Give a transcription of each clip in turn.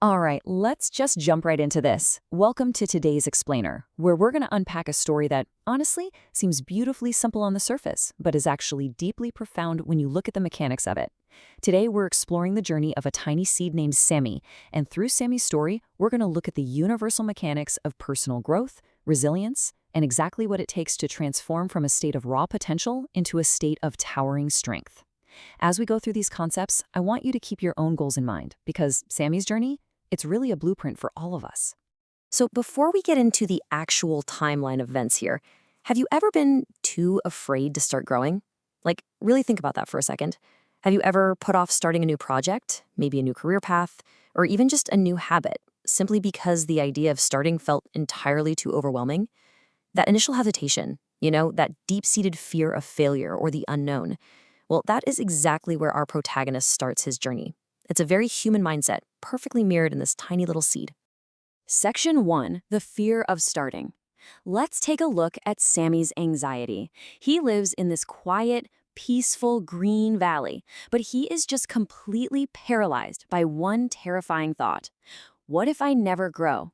All right, let's just jump right into this. Welcome to today's Explainer, where we're going to unpack a story that, honestly, seems beautifully simple on the surface, but is actually deeply profound when you look at the mechanics of it. Today, we're exploring the journey of a tiny seed named Sammy, and through Sammy's story, we're going to look at the universal mechanics of personal growth, resilience, and exactly what it takes to transform from a state of raw potential into a state of towering strength. As we go through these concepts, I want you to keep your own goals in mind, because Sammy's journey, it's really a blueprint for all of us. So before we get into the actual timeline of events here, have you ever been too afraid to start growing? Like, really think about that for a second. Have you ever put off starting a new project, maybe a new career path, or even just a new habit, simply because the idea of starting felt entirely too overwhelming? That initial hesitation, that deep-seated fear of failure or the unknown, well, that is exactly where our protagonist starts his journey. It's a very human mindset, perfectly mirrored in this tiny little seed. Section 1, the fear of starting. Let's take a look at Sammy's anxiety. He lives in this quiet, peaceful green valley, but he is just completely paralyzed by one terrifying thought. What if I never grow?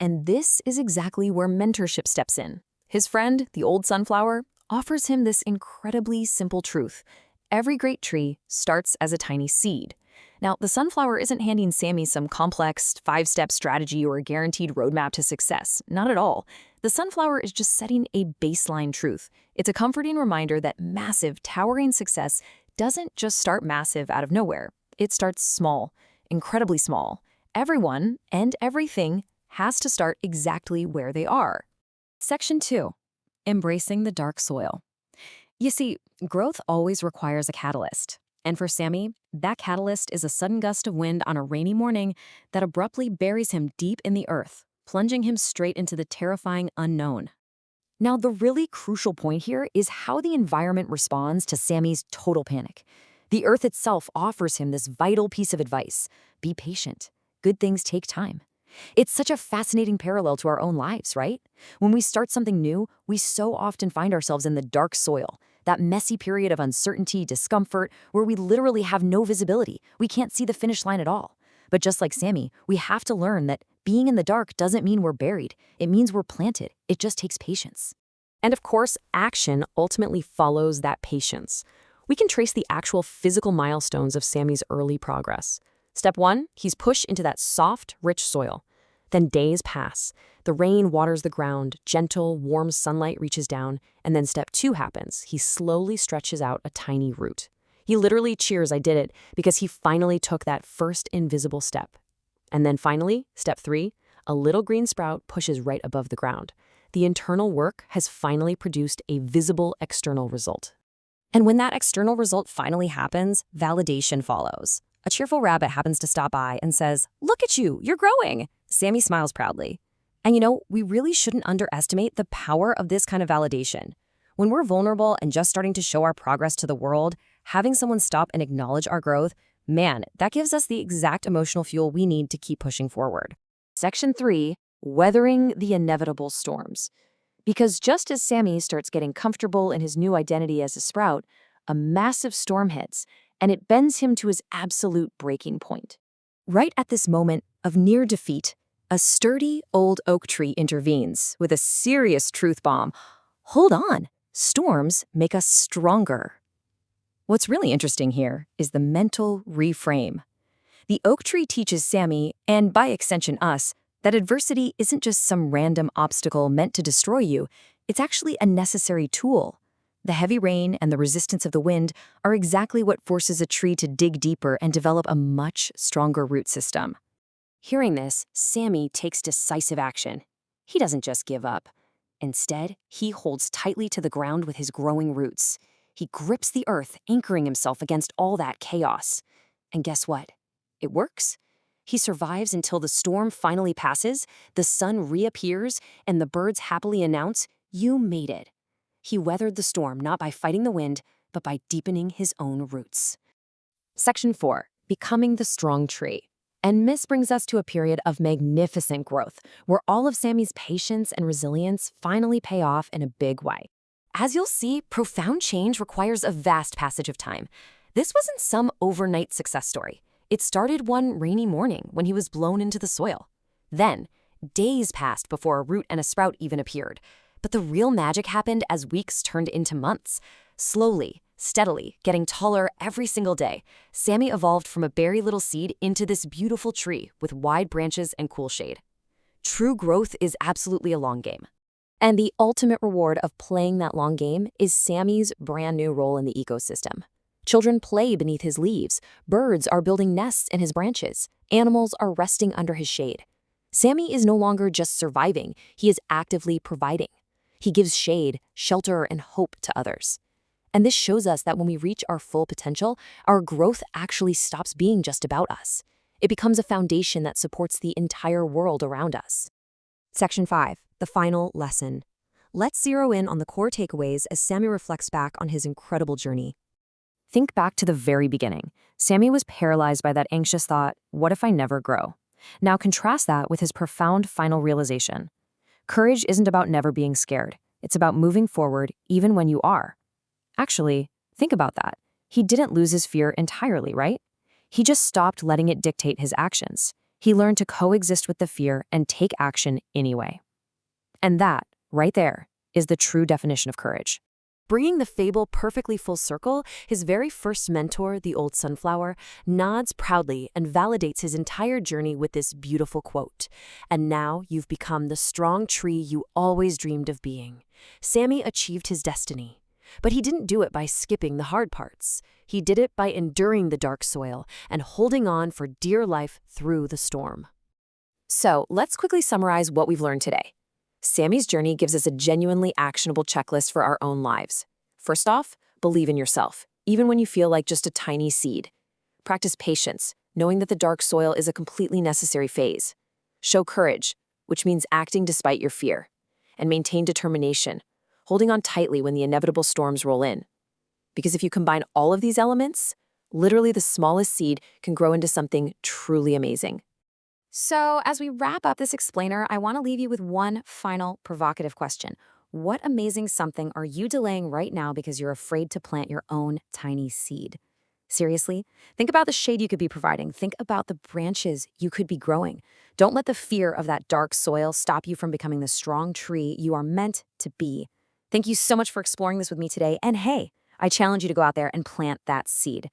And this is exactly where mentorship steps in. His friend, the old sunflower, offers him this incredibly simple truth. Every great tree starts as a tiny seed. Now, the sunflower isn't handing Sammy some complex 5-step strategy or a guaranteed roadmap to success. Not at all. The sunflower is just setting a baseline truth. It's a comforting reminder that massive, towering success doesn't just start massive out of nowhere. It starts small, incredibly small. Everyone and everything has to start exactly where they are. Section 2, embracing the dark soil. You see, growth always requires a catalyst. And for Sammy, that catalyst is a sudden gust of wind on a rainy morning that abruptly buries him deep in the earth, plunging him straight into the terrifying unknown. Now, the really crucial point here is how the environment responds to Sammy's total panic. The earth itself offers him this vital piece of advice: be patient. Good things take time. It's such a fascinating parallel to our own lives, right? When we start something new, we so often find ourselves in the dark soil, that messy period of uncertainty, discomfort, where we literally have no visibility. We can't see the finish line at all. But just like Sammy, we have to learn that being in the dark doesn't mean we're buried. It means we're planted. It just takes patience. And of course, action ultimately follows that patience. We can trace the actual physical milestones of Sammy's early progress. Step 1, he's pushed into that soft, rich soil. Then days pass. The rain waters the ground, gentle, warm sunlight reaches down, and then step 2 happens. He slowly stretches out a tiny root. He literally cheers, "I did it," because he finally took that first invisible step. And then finally, step 3, a little green sprout pushes right above the ground. The internal work has finally produced a visible external result. And when that external result finally happens, validation follows. A cheerful rabbit happens to stop by and says, "Look at you, you're growing." Sammy smiles proudly. And we really shouldn't underestimate the power of this kind of validation. When we're vulnerable and just starting to show our progress to the world, having someone stop and acknowledge our growth, man, that gives us the exact emotional fuel we need to keep pushing forward. Section 3, weathering the inevitable storms. Because just as Sammy starts getting comfortable in his new identity as a sprout, a massive storm hits, and it bends him to his absolute breaking point. Right at this moment of near defeat, a sturdy old oak tree intervenes with a serious truth bomb. Hold on, storms make us stronger. What's really interesting here is the mental reframe. The oak tree teaches Sammy, and by extension us, that adversity isn't just some random obstacle meant to destroy you. It's actually a necessary tool. The heavy rain and the resistance of the wind are exactly what forces a tree to dig deeper and develop a much stronger root system. Hearing this, Sammy takes decisive action. He doesn't just give up. Instead, he holds tightly to the ground with his growing roots. He grips the earth, anchoring himself against all that chaos. And guess what? It works. He survives until the storm finally passes, the sun reappears, and the birds happily announce, "You made it." He weathered the storm not by fighting the wind, but by deepening his own roots. Section 4, becoming the strong tree. And this brings us to a period of magnificent growth, where all of Sammy's patience and resilience finally pay off in a big way. As you'll see, profound change requires a vast passage of time. This wasn't some overnight success story. It started one rainy morning when he was blown into the soil. Then, days passed before a root and a sprout even appeared. But the real magic happened as weeks turned into months. Slowly, steadily, getting taller every single day, Sammy evolved from a berry little seed into this beautiful tree with wide branches and cool shade. True growth is absolutely a long game. And the ultimate reward of playing that long game is Sammy's brand new role in the ecosystem. Children play beneath his leaves, birds are building nests in his branches, animals are resting under his shade. Sammy is no longer just surviving, he is actively providing. He gives shade, shelter, and hope to others. And this shows us that when we reach our full potential, our growth actually stops being just about us. It becomes a foundation that supports the entire world around us. Section 5. The final lesson. Let's zero in on the core takeaways as Sammy reflects back on his incredible journey. Think back to the very beginning. Sammy was paralyzed by that anxious thought, what if I never grow? Now contrast that with his profound final realization. Courage isn't about never being scared. It's about moving forward even when you are. Actually, think about that. He didn't lose his fear entirely, right? He just stopped letting it dictate his actions. He learned to coexist with the fear and take action anyway. And that, right there, is the true definition of courage. Bringing the fable perfectly full circle, his very first mentor, the old sunflower, nods proudly and validates his entire journey with this beautiful quote. And now you've become the strong tree you always dreamed of being. Sammy achieved his destiny. But he didn't do it by skipping the hard parts. He did it by enduring the dark soil and holding on for dear life through the storm. So, let's quickly summarize what we've learned today. Sammy's journey gives us a genuinely actionable checklist for our own lives. First off, believe in yourself, even when you feel like just a tiny seed. Practice patience, knowing that the dark soil is a completely necessary phase. Show courage, which means acting despite your fear. And maintain determination, holding on tightly when the inevitable storms roll in. Because if you combine all of these elements, literally the smallest seed can grow into something truly amazing. So, as we wrap up this explainer, I want to leave you with one final provocative question. What amazing something are you delaying right now because you're afraid to plant your own tiny seed? Seriously? Think about the shade you could be providing. Think about the branches you could be growing. Don't let the fear of that dark soil stop you from becoming the strong tree you are meant to be. Thank you so much for exploring this with me today. And hey, I challenge you to go out there and plant that seed.